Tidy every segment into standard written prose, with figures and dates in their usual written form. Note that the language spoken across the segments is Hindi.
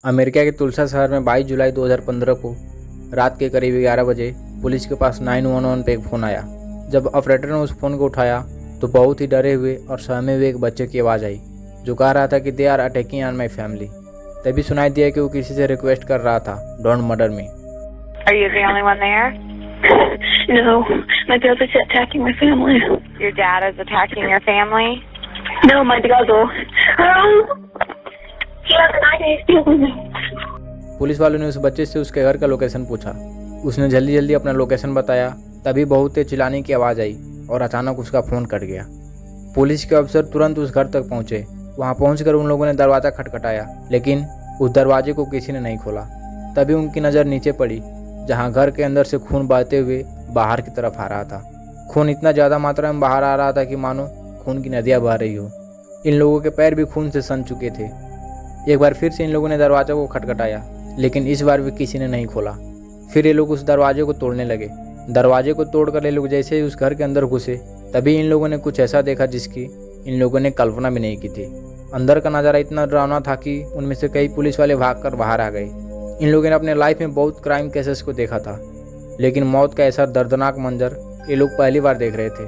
अमेरिका के तुलसा शहर में 22 जुलाई 2015 को रात के करीब 11 बजे पुलिस के पास 911 पे एक फ़ोन आया। जब ऑपरेटर ने उस फ़ोन को उठाया तो बहुत ही डरे हुए और सहमे हुए एक बच्चे की आवाज़ आई जो कह रहा था कि they are attacking on my family. तभी सुनाई दिया कि वो किसी से रिक्वेस्ट कर रहा था, don't murder me. Are you the only one there? No, my brother's attacking my family. Your dad is attacking your family? No, my brother. He has an idea. Police वालों ने उस बच्चे से उसके घर का लोकेशन पूछा। उसने जल्दी जल्दी अपना लोकेशन बताया। तभी बहुत तेज चिल्लाने की आवाज़ आई और अचानक उसका फ़ोन कट गया। पुलिस के अफसर तुरंत उस घर तक पहुंचे। वहां पहुंचकर उन लोगों ने दरवाज़ा खटखटाया, लेकिन उस दरवाजे को किसी ने नहीं खोला। तभी उनकी नज़र नीचे पड़ी जहां घर के अंदर से खून बहते हुए बाहर की तरफ आ रहा था। खून इतना ज़्यादा मात्रा में बाहर आ रहा था कि मानो खून की नदियाँ बह रही हो। इन लोगों के पैर भी खून से सन चुके थे। एक बार फिर से इन लोगों ने दरवाज़ा को खटखटाया, लेकिन इस बार भी किसी ने नहीं खोला। फिर ये लोग उस दरवाजे को तोड़ने लगे। दरवाजे को तोड़कर ये लोग जैसे ही उस घर के अंदर घुसे, तभी इन लोगों ने कुछ ऐसा देखा जिसकी इन लोगों ने कल्पना भी नहीं की थी। अंदर का नज़ारा इतना डरावना था कि उनमें से कई पुलिस वाले भागकर बाहर आ गए। इन लोगों ने अपने लाइफ में बहुत क्राइम केसेस को देखा था, लेकिन मौत का ऐसा दर्दनाक मंजर ये लोग पहली बार देख रहे थे।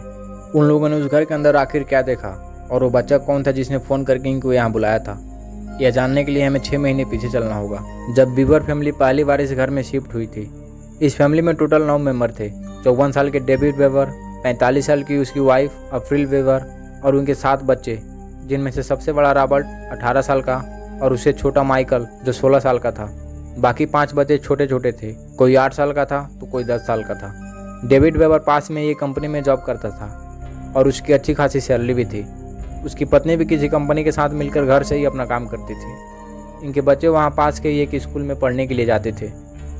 उन लोगों ने उस घर के अंदर आखिर क्या देखा और वो बच्चा कौन था जिसने फ़ोन करके इनको यहाँ बुलाया था, यह जानने के लिए हमें 6 महीने पीछे चलना होगा, जब बीवर फैमिली पहली बार इस घर में शिफ्ट हुई थी। इस फैमिली में टोटल 9 मेंबर थे। 54 साल के डेविड वेबर, 45 साल की उसकी वाइफ अप्रिल वेबर और उनके 7 बच्चे, जिनमें से सबसे बड़ा रॉबर्ट 18 साल का और उससे छोटा माइकल जो 16 साल का था। बाकी 5 बच्चे छोटे छोटे थे, कोई 8 साल का था तो कोई 10 साल का था। डेविड वेबर पास में ये कंपनी में जॉब करता था और उसकी अच्छी खासी सैलरी भी थी। उसकी पत्नी भी किसी कंपनी के साथ मिलकर घर से ही अपना काम करती थी। इनके बच्चे वहाँ पास के एक स्कूल में पढ़ने के लिए जाते थे।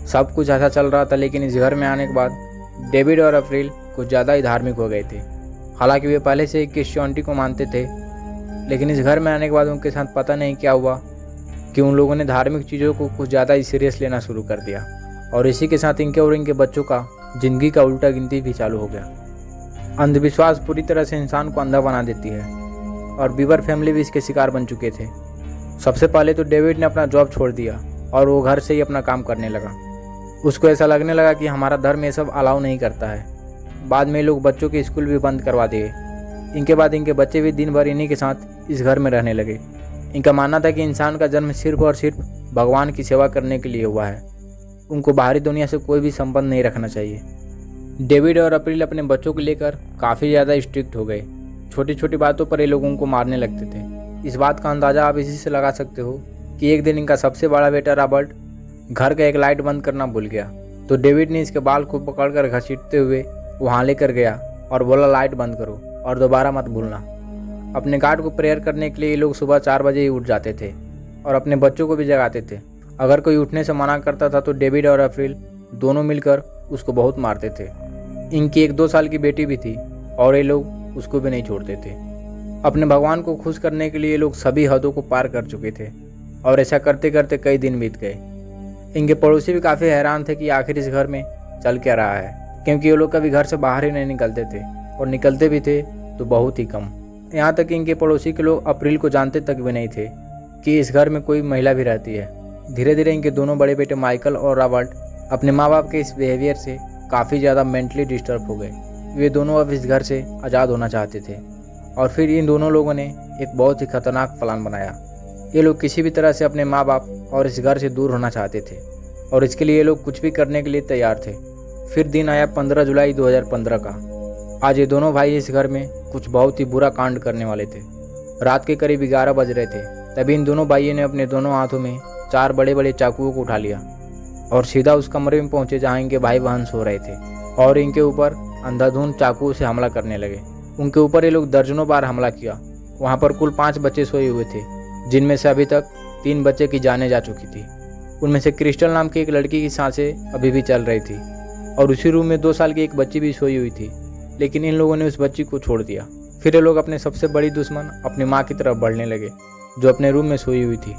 सब कुछ अच्छा चल रहा था, लेकिन इस घर में आने के बाद डेविड और अप्रिल कुछ ज़्यादा ही धार्मिक हो गए थे। हालांकि वे पहले से ही क्रिश्चियनिटी को मानते थे, लेकिन इस घर में आने के बाद उनके साथ पता नहीं क्या हुआ कि उन लोगों ने धार्मिक चीज़ों को कुछ ज़्यादा ही सीरियस लेना शुरू कर दिया और इसी के साथ इनके और इनके बच्चों का ज़िंदगी का उल्टा गिनती भी चालू हो गया। अंधविश्वास पूरी तरह से इंसान को अंधा बना देती है और बीवर फैमिली भी इसके शिकार बन चुके थे। सबसे पहले तो डेविड ने अपना जॉब छोड़ दिया और वो घर से ही अपना काम करने लगा। उसको ऐसा लगने लगा कि हमारा धर्म ये सब अलाउ नहीं करता है। बाद में लोग बच्चों के स्कूल भी बंद करवा दिए। इनके बाद इनके बच्चे भी दिन भर इन्हीं के साथ इस घर में रहने लगे। इनका मानना था कि इंसान का जन्म सिर्फ और सिर्फ भगवान की सेवा करने के लिए हुआ है। उनको बाहरी दुनिया से कोई भी संबंध नहीं रखना चाहिए। डेविड और अप्रिल अपने बच्चों को लेकर काफ़ी ज़्यादा स्ट्रिक्ट हो गए। छोटी छोटी बातों पर ये लोगों को मारने लगते थे। इस बात का अंदाज़ा आप इसी से लगा सकते हो कि एक दिन इनका सबसे बड़ा बेटा रॉबर्ट घर का एक लाइट बंद करना भूल गया, तो डेविड ने इसके बाल को पकड़कर घसीटते हुए वहाँ लेकर गया और बोला लाइट बंद करो और दोबारा मत भूलना। अपने गार्ड को प्रेयर करने के लिए ये लोग सुबह 4 बजे ही उठ जाते थे और अपने बच्चों को भी जगाते थे। अगर कोई उठने से मना करता था तो डेविड और अप्रिल दोनों मिलकर उसको बहुत मारते थे। इनकी एक 2 साल की बेटी भी थी और ये लोग उसको भी नहीं छोड़ते थे। अपने भगवान को खुश करने के लिए ये लोग सभी हदों को पार कर चुके थे और ऐसा करते करते कई दिन बीत गए। इनके पड़ोसी भी काफ़ी हैरान थे कि आखिर इस घर में चल क्या रहा है, क्योंकि ये लोग कभी घर से बाहर ही नहीं निकलते थे और निकलते भी थे तो बहुत ही कम। यहाँ तक कि इनके पड़ोसी के लोग अप्रिल को जानते तक भी नहीं थे कि इस घर में कोई महिला भी रहती है। धीरे धीरे इनके दोनों बड़े बेटे माइकल और रॉबर्ट अपने माँ बाप के इस बिहेवियर से काफ़ी ज़्यादा मेंटली डिस्टर्ब हो गए। वे दोनों अब इस घर से आज़ाद होना चाहते थे और फिर इन दोनों लोगों ने एक बहुत ही खतरनाक प्लान बनाया। ये लोग किसी भी तरह से अपने माँ बाप और इस घर से दूर होना चाहते थे और इसके लिए ये लोग कुछ भी करने के लिए तैयार थे। फिर दिन आया 15 जुलाई 2015 का। आज ये दोनों भाई इस घर में कुछ बहुत ही बुरा कांड करने वाले थे। रात के करीब 11 बज रहे थे। तभी इन दोनों भाइयों ने अपने दोनों हाथों में 4 बड़े बड़े चाकुओं को उठा लिया और सीधा उस कमरे में पहुंचे जहां इनके भाई बहन सो रहे थे और इनके ऊपर अंधाधुंध चाकुओं से हमला करने लगे। उनके ऊपर ये लोग दर्जनों बार हमला किया। वहाँ पर कुल 5 बच्चे सोए हुए थे, जिनमें से अभी तक 3 बच्चे की जानें जा चुकी थी। उनमें से क्रिस्टल नाम की एक लड़की की सांसें अभी भी चल रही थी और उसी रूम में 2 साल की एक बच्ची भी सोई हुई थी, लेकिन इन लोगों ने उस बच्ची को छोड़ दिया। फिर ये लोग अपने सबसे बड़ी दुश्मन अपनी माँ की तरफ बढ़ने लगे, जो अपने रूम में सोई हुई थी।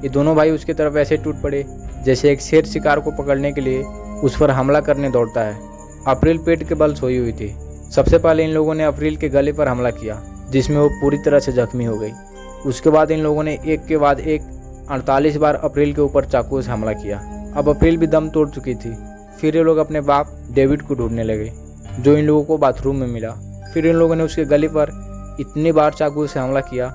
ये दोनों भाई उसकी तरफ ऐसे टूट पड़े जैसे एक शेर शिकार को पकड़ने के लिए उस पर हमला करने दौड़ता है। अप्रिल पेट के बल सोई हुई थी। सबसे पहले इन लोगों ने अप्रिल के गले पर हमला किया, जिसमें वो पूरी तरह से जख्मी हो गई। उसके बाद इन लोगों ने एक के बाद एक 48 बार अप्रैल के ऊपर चाकू से हमला किया। अब अप्रैल भी दम तोड़ चुकी थी। फिर ये लोग अपने बाप डेविड को ढूंढने लगे, जो इन लोगों को बाथरूम में मिला। फिर इन लोगों ने उसके गले पर इतनी बार चाकू से हमला किया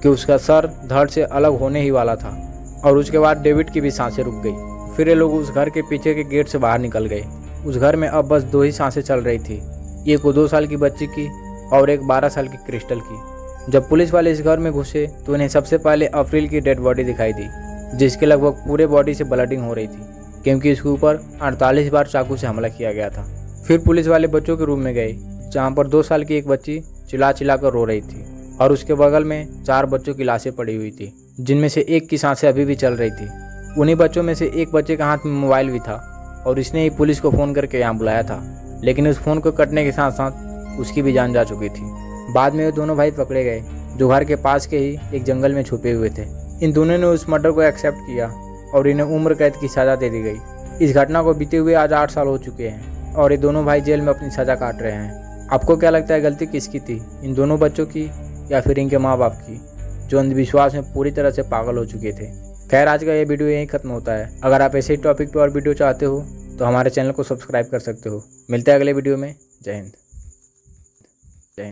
कि उसका सर धड़ से अलग होने ही वाला था, और उसके बाद डेविड की भी सांसें रुक गई। फिर ये लोग उस घर के पीछे के गेट से बाहर निकल गए। उस घर में अब बस 2 ही सांसें चल रही थी, एक वो 2 साल की बच्ची की और एक 12 साल की क्रिस्टल की। जब पुलिस वाले इस घर में घुसे तो उन्हें सबसे पहले अप्रैल की डेड बॉडी दिखाई दी, जिसके लगभग पूरे बॉडी से ब्लडिंग हो रही थी, क्योंकि इसके ऊपर 48 बार चाकू से हमला किया गया था। फिर पुलिस वाले बच्चों के रूम में गए, जहाँ पर 2 साल की एक बच्ची चिल्ला चिल्ला कर रो रही थी, और उसके बगल में 4 बच्चों की लाशें पड़ी हुई थी, जिनमें से एक की सांसें अभी भी चल रही थी। उन्हीं बच्चों में से एक बच्चे के हाथ में मोबाइल भी था, और इसने ही पुलिस को फ़ोन करके यहाँ बुलाया था, लेकिन उस फ़ोन को कटने के साथ साथ उसकी भी जान जा चुकी थी। बाद में ये दोनों भाई पकड़े गए, जो घर के पास के ही एक जंगल में छुपे हुए थे। इन दोनों ने उस मर्डर को एक्सेप्ट किया और इन्हें उम्र कैद की सज़ा दे दी गई। इस घटना को बीते हुए आज 8 साल हो चुके हैं, और ये दोनों भाई जेल में अपनी सज़ा काट रहे हैं। आपको क्या लगता है, गलती किसकी थी, इन दोनों बच्चों की या फिर इनके माँ बाप की, जो अंधविश्वास में पूरी तरह से पागल हो चुके थे? खैर, आज का ये वीडियो यहीं खत्म होता है। अगर आप ऐसे ही टॉपिक पर और वीडियो चाहते हो तो हमारे चैनल को सब्सक्राइब कर सकते हो। मिलते हैं अगले वीडियो में। जय हिंद।